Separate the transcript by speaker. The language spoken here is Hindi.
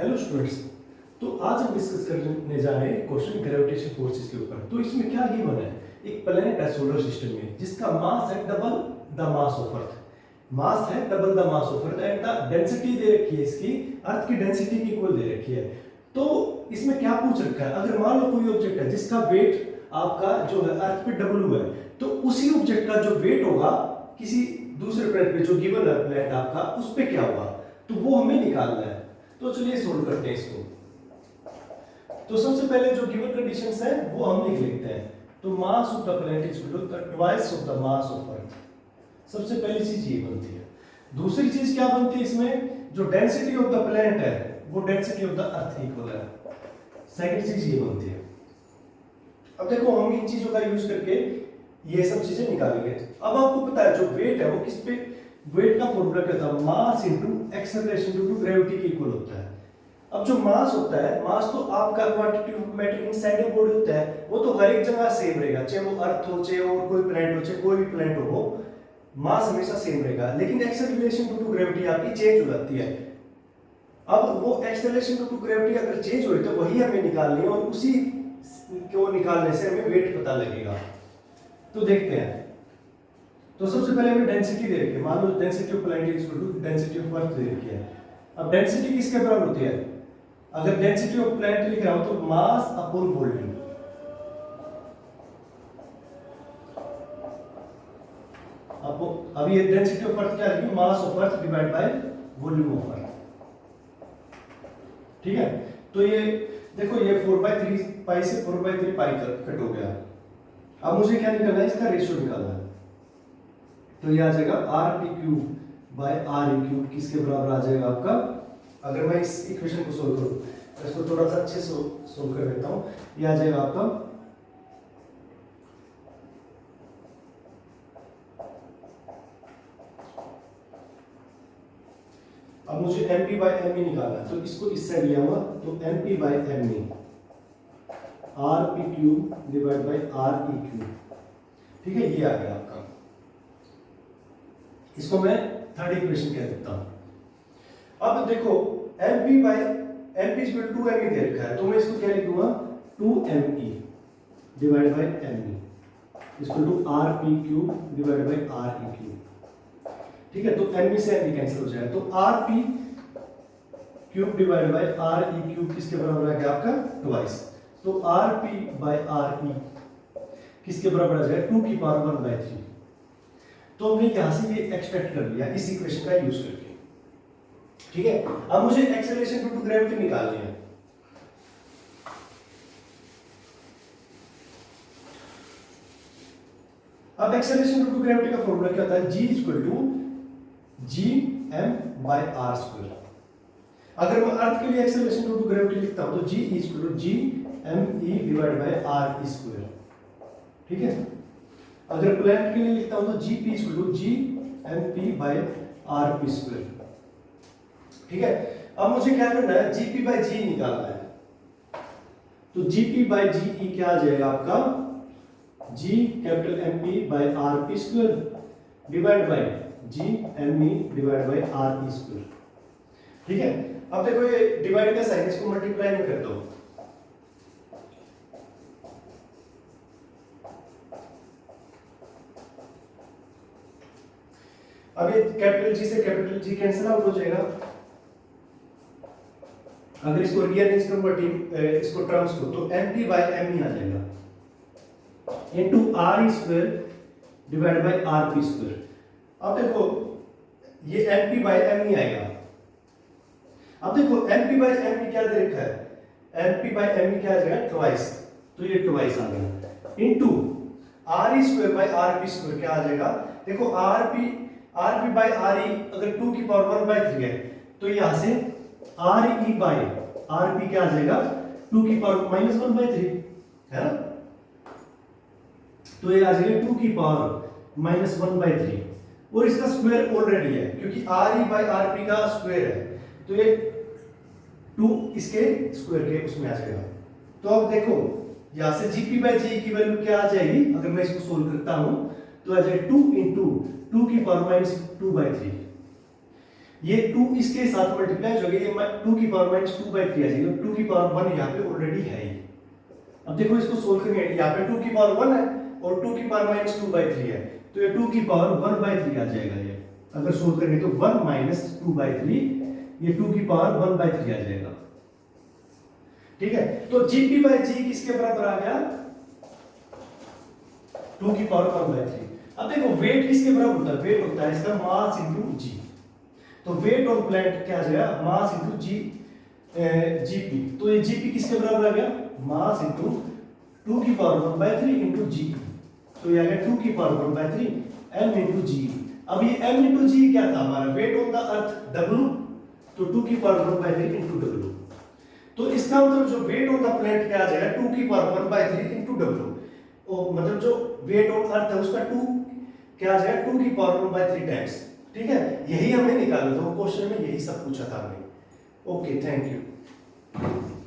Speaker 1: Hello students. तो आज हम डिस्कस करने जा रहे हैं क्वेश्चन ग्रेविटेशन फोर्सेस के ऊपर। तो इसमें क्या गिवन है, एक प्लैनेट है सोलर सिस्टम में जिसका मास है double the mass of earth. Mass है double the mass of earth and the density दे रखी है, इसकी अर्थ की डेंसिटी की इक्वल दे रखी है। तो इसमें क्या पूछ रखा है, अगर मान लो कोई ऑब्जेक्ट है जिसका वेट आपका जो है अर्थ पे डबल है, तो उसी ऑब्जेक्ट का जो वेट होगा किसी दूसरे प्लेनेट पे जो गिवन है प्लेनेट आपका, उस पे क्या होगा, तो वो हमें निकालना है। तो चलिए सोल्व करते हैं इसको। तो सबसे पहले जो गिवन कंडीशंस है वो हम लिख लेते हैं। तो mass of the planet is equal to twice of the mass of earth. सबसे पहली चीज ये बनती है। दूसरी चीज क्या बनती है इसमें, जो डेंसिटी ऑफ द प्लैनेट है वो डेंसिटी ऑफ द अर्थ की इक्वल है। सेकंड चीज ये बनती है। अब देखो हम इन चीजों का यूज करके ये सब चीजें निकालेंगे। अब आपको पता है जो वेट है वो किस पे, वेट का फॉर्मूला क्या था, mass into acceleration into gravity के इक्वल होता है। अब जो मास होता है, मास तो आपका quantity of matter inside a body होता है, वो तो हर एक जगह सेम रहेगा, चाहे वो अर्थ हो, चाहे और कोई प्लैनेट हो, चाहे कोई भी प्लैनेट हो, मास हमेशा सेम रहेगा। लेकिन एक्सेलरेशन टू ग्रेविटी आपकी चेंज हो जाती है। अब वो एक्सेलरेशन टू ग्रेविटी अगर चेंज हो तो वही हमें निकालनी है, और उसी को निकालने से हमें वेट पता लगेगा। तो देखते हैं। तो सबसे पहले हमें डेंसिटी दे रखी है। मान लो density of planet is equal to density of earth दे रखी है। अब डेंसिटी किसके बराबर होती है, अगर डेंसिटी ऑफ प्लैनेट लिख रहा हूं तो मास अपॉन वॉल्यूम। अब ये डेंसिटी ऑफ अर्थ क्या है, मास of earth divide by volume of earth. ठीक है। तो ये देखो ये 4/3 पाई से 4/3 पाई कट हो गया। अब मुझे क्या निकालना है, इसका रेशियो निकालना है। तो ये आ जाएगा r/p³ बाय r/e³ किसके बराबर आ जाएगा आपका, अगर मैं इस इक्वेशन को सोल्व करूं तो इसको थोड़ा सा अच्छे से सोल्व कर देता हूं। ये आ जाएगा आपका अब मुझे mp/me निकालना है, तो इसको इस साइड लिया हुआ, तो mp/me r/p³ divide by r/e³। ठीक है, ये आ गया आपका। इसको मैं थर्ड इक्वेशन कह देता हूं। अब देखो mp इक्वल टू 2me दे रखा है, तो मैं इसको क्या लिखूंगा, 2me divide by me equal to r/p³ divide by r/e³। ठीक है, तो me से me कैंसिल हो जाएगा, तो r/p³ डिवाइड बाय r/e³ किसके बराबर आ गया आपका, ट्वाइस। तो r/p/r/e किसके बराबर आ जाएगा, 2 की पावर 1/3। तो हमने यहां से ये एक्सट्रैक्ट कर लिया इस इक्वेशन का यूज करके। ठीक है। अब मुझे एक्सेलरेशन टू ग्रेविटी निकालनी है। अब एक्सेलरेशन टू ग्रेविटी का फॉर्मूला क्या होता है, g इक्वल टू gm/r²। अगर मैं अर्थ के लिए एक्सेलरेशन टू ग्रेविटी लिखता हूं तो g equal to gme divide by r²। ठीक है। अगर प्लैनेट के लिए लिखता हूं तो gp इक्वल टू gmp/rp²। ठीक है। अब मुझे क्या करना है, gp/g निकालना है। तो gp/ge क्या आ जाएगा आपका, gMp/rp² divide by gme divide bye re²। ठीक है। अब देखो ये डिवाइड का साइन, इसको मल्टीप्लाई में कर दो। अब ये कैपिटल जी से कैपिटल जी कैंसिल आउट हो जाएगा। अगर इसको रीअरेंज करूंगा इसको टर्म्स को, तो mp/me आ जाएगा into r² divide by rp²। अब देखो ये mp/me आएगा। अब देखो mp/me क्या दे रखा है, mp/me क्या आ जाएगा, ट्वाइस। तो ये ट्वाइस आ गया इनटू r²/rp² क्या आ जाएगा, देखो rp/re अगर 2 की पावर 1/3 है, तो यहां से re/rp क्या आ जाएगा, 2 की पावर -1/3 है ना। तो ये आ जाएगा 2 की पावर -1/3, और इसका स्क्वायर ऑलरेडी है क्योंकि re/rp का स्क्वायर है, तो ये 2 इसके स्क्वायर के उसमें आ जाएगा। तो अब देखो यहां से gp/g की वैल्यू क्या आ जाएगी, अगर मैं इसको सोल्व करता हूं तो आ जाएगा 2 × 2 की पावर -2/3। ये 2 इसके साथ मल्टीप्लाई हो गया, ये 2 की पावर माइनस 2 बाई 3 आ जाएगी, 2 की पावर 1 यहाँ पे ऑलरेडी है ही। अब देखो इसको सोल्व करेंगे, यहाँ पे 2 की पावर 1 है और 2 की पावर माइनस 2 बाई 3 है, तो ये 2 की पावर 1 बाई 3 आ जाएगा। ये अगर सोल्व करेंगे तो 1 माइनस 2 बाई 3, ये 2 की पावर 1 बाई 3 आ जाएगा। ठीक है, तो जीपी बाई जी किसके बराबर आ गया? 2 की पावर 1 बाई 3। अब देखो वेट किसके बराबर होता है? वेट होता है इसका मास इनटू जी। तो वेट ऑन प्लेट क्या आ जाएगा? मास इनटू जी, जीपी। तो ये जीपी किसके बराबर आ गया? मास इनटू 2 की पावर 1 बाई 3 इनटू जी। तो ये आ गया 2 की power 1 by 3 m into g. अब ये m इनटू जी क्या था हमारा? Weight on the earth w, तो 2 की पावर 1 बाई 3 इनटू w। तो इसका मतलब जो वेट ऑन द प्लेट क्या आ जाएगा? 2 की पावर 1 बाई 3 इनटू w। ओ मतलब जो वेट ऑन अर्थ है उसका 2 क्या आ जाएगा? 2 की पावर 1 बाई 3 टाइम्स। ठीक है, यही हमें निकालना था, वो क्वेश्चन में यही सब पूछा था हमने। Okay, thank you.